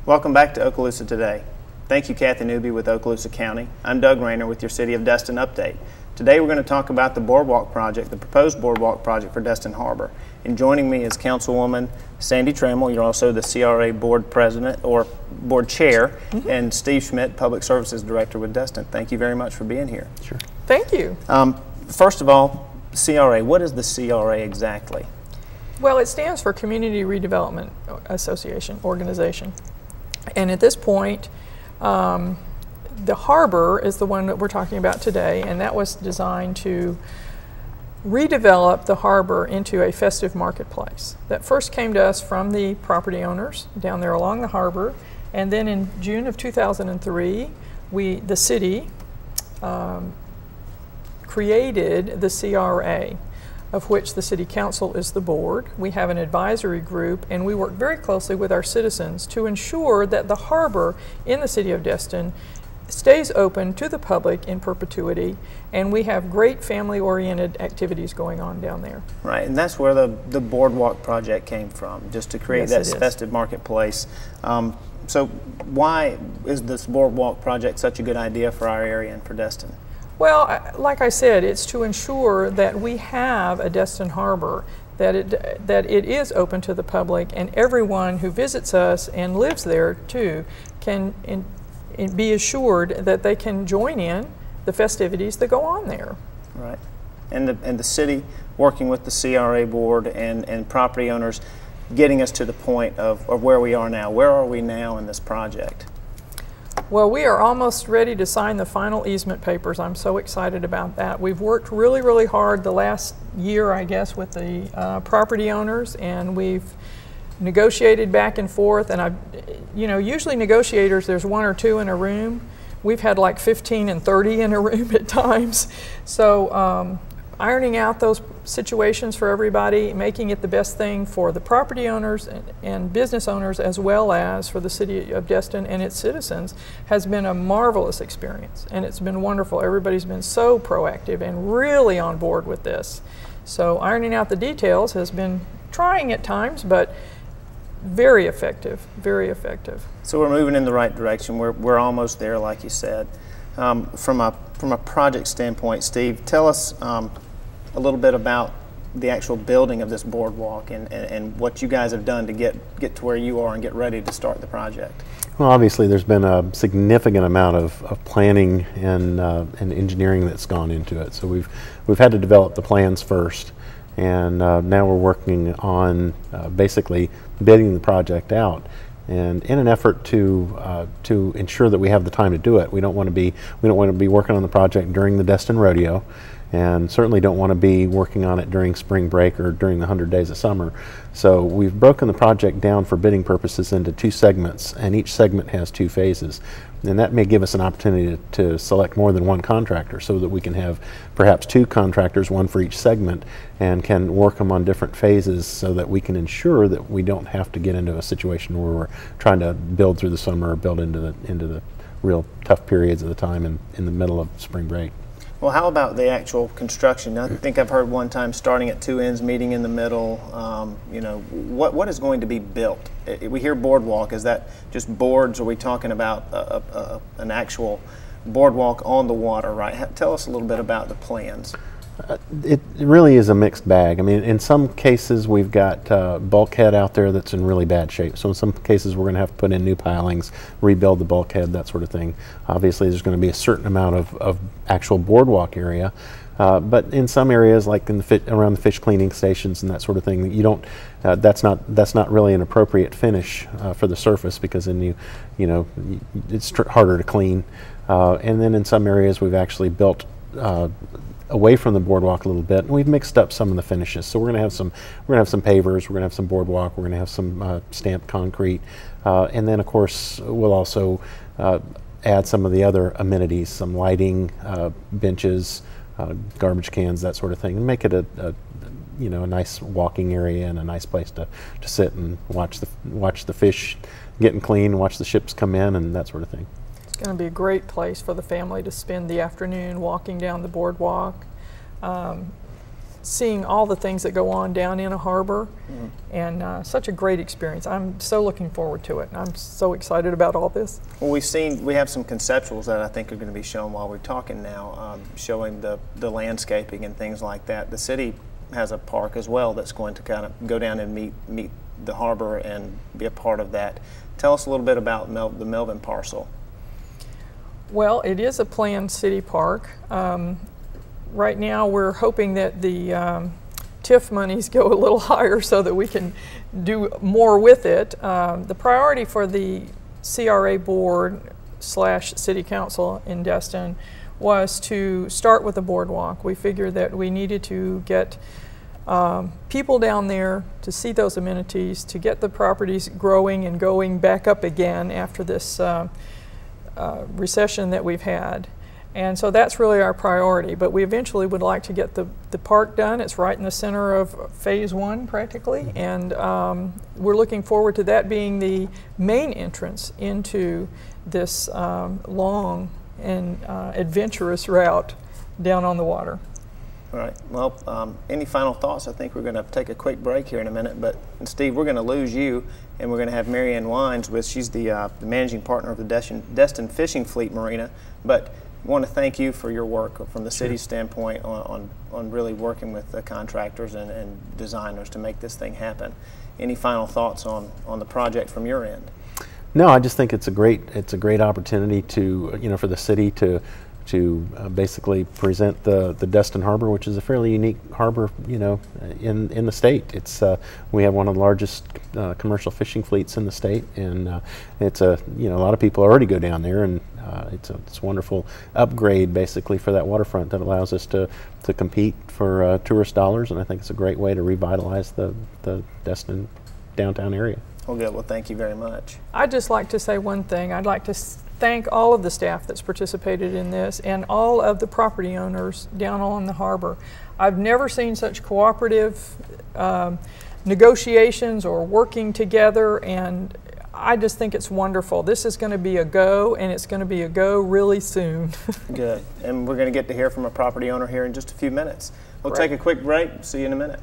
Welcome back to Okaloosa Today. Thank you, Kathy Newby with Okaloosa County. I'm Doug Rayner with your City of Destin update. Today we're going to talk about the Boardwalk project, the proposed Boardwalk project for Destin Harbor. And joining me is Councilwoman Sandy Trammell. You're also the CRA board president or board chair, and Steve Schmidt, Public Services Director with Destin. Thank you very much for being here. Sure. Thank you. First of all, CRA. What is the CRA exactly? Well, it stands for Community Redevelopment Association organization. And at this point, the harbor is the one that we're talking about today, and that was designed to redevelop the harbor into a festive marketplace. That first came to us from the property owners down there along the harbor, and then in June of 2003, the city created the CRA, of which the City Council is the board. We have an advisory group, and we work very closely with our citizens to ensure that the harbor in the City of Destin stays open to the public in perpetuity, and we have great family-oriented activities going on down there. Right, and that's where the Boardwalk project came from, just to create that festive marketplace. So why is this Boardwalk project such a good idea for our area and for Destin? Well, like I said, it's to ensure that we have a Destin Harbor, that it is open to the public, and everyone who visits us and lives there too can be assured that they can join in the festivities that go on there. Right, and the city working with the CRA board and property owners, getting us to the point of where we are now. Where are we now in this project? Well, we are almost ready to sign the final easement papers. I'm so excited about that. We've worked really, really hard the last year, I guess, with the property owners, and we've negotiated back and forth. And usually negotiators, there's one or two in a room. We've had like 15 and 30 in a room at times. So ironing out those situations for everybody, making it the best thing for the property owners and business owners, as well as for the City of Destin and its citizens, has been a marvelous experience, and it's been wonderful. Everybody's been so proactive and really on board with this. So ironing out the details has been trying at times, but very effective, very effective. So we're moving in the right direction. We're almost there, like you said. From a project standpoint, Steve, tell us a little bit about the actual building of this boardwalk and what you guys have done to get to where you are and get ready to start the project. Well, obviously there's been a significant amount of planning and engineering that's gone into it. So we've had to develop the plans first, and now we're working on basically bidding the project out. And in an effort to ensure that we have the time to do it, we don't want to be working on the project during the Destin Rodeo, and certainly don't want to be working on it during spring break or during the 100 days of summer. So we've broken the project down for bidding purposes into two segments, and each segment has two phases. And that may give us an opportunity to select more than one contractor, so that we can have perhaps two contractors, one for each segment, and can work them on different phases, so that we can ensure that we don't have to get into a situation where we're trying to build through the summer or build into the real tough periods of the time in the middle of spring break. Well, how about the actual construction? I think I've heard one time starting at two ends, meeting in the middle. What is going to be built? We hear boardwalk. Is that just boards? Are we talking about an actual boardwalk on the water, right? Tell us a little bit about the plans. It really is a mixed bag. I mean, in some cases we've got bulkhead out there that's in really bad shape. So in some cases we're going to have to put in new pilings, rebuild the bulkhead, that sort of thing. Obviously there's going to be a certain amount of actual boardwalk area. But in some areas, like around the fish cleaning stations and that sort of thing, you don't. That's not really an appropriate finish for the surface, because then it's harder to clean. And then in some areas we've actually built away from the boardwalk a little bit, and we've mixed up some of the finishes. So we're going to have some pavers, we're going to have some boardwalk, we're going to have some stamped concrete, and then of course we'll also add some of the other amenities, some lighting, benches, garbage cans, that sort of thing, and make it a nice walking area and a nice place to sit and watch the fish getting clean, watch the ships come in, and that sort of thing. It's going to be a great place for the family to spend the afternoon walking down the boardwalk. seeing all the things that go on down in a harbor, and such a great experience. I'm so looking forward to it, and I'm so excited about all this. Well, we have some conceptuals that I think are going to be shown while we're talking now, showing the landscaping and things like that. The city has a park as well that's going to kind of go down and meet the harbor and be a part of that. Tell us a little bit about the Melvin parcel. Well, it is a planned city park. Right now we're hoping that the TIF monies go a little higher so that we can do more with it. The priority for the CRA board / city council in Destin was to start with the boardwalk. We figured that we needed to get people down there to see those amenities, to get the properties growing and going back up again after this recession that we've had. And so that's really our priority, but we eventually would like to get the park done. It's right in the center of phase 1 practically, and we're looking forward to that being the main entrance into this long and adventurous route down on the water. All right, well, any final thoughts? I think we're going to take a quick break here in a minute, but Steve, we're going to lose you, and we're going to have Mary Ann Wines with, she's the managing partner of the Destin Fishing Fleet Marina, but I want to thank you for your work from the city's standpoint on really working with the contractors and designers to make this thing happen. Any final thoughts on the project from your end? No, I just think it's a great opportunity to for the city to basically present the Destin Harbor, which is a fairly unique harbor, in the state. It's we have one of the largest commercial fishing fleets in the state, and it's a lot of people already go down there, and it's a wonderful upgrade basically for that waterfront that allows us to compete for tourist dollars, and I think it's a great way to revitalize the Destin downtown area. Well, good. Well, thank you very much. I'd just like to say one thing. I'd like to thank all of the staff that's participated in this and all of the property owners down on the harbor. I've never seen such cooperative negotiations or working together, and I just think it's wonderful. This is going to be a go, and it's going to be a go really soon. Good. And we're going to get to hear from a property owner here in just a few minutes. We'll take a quick break. See you in a minute.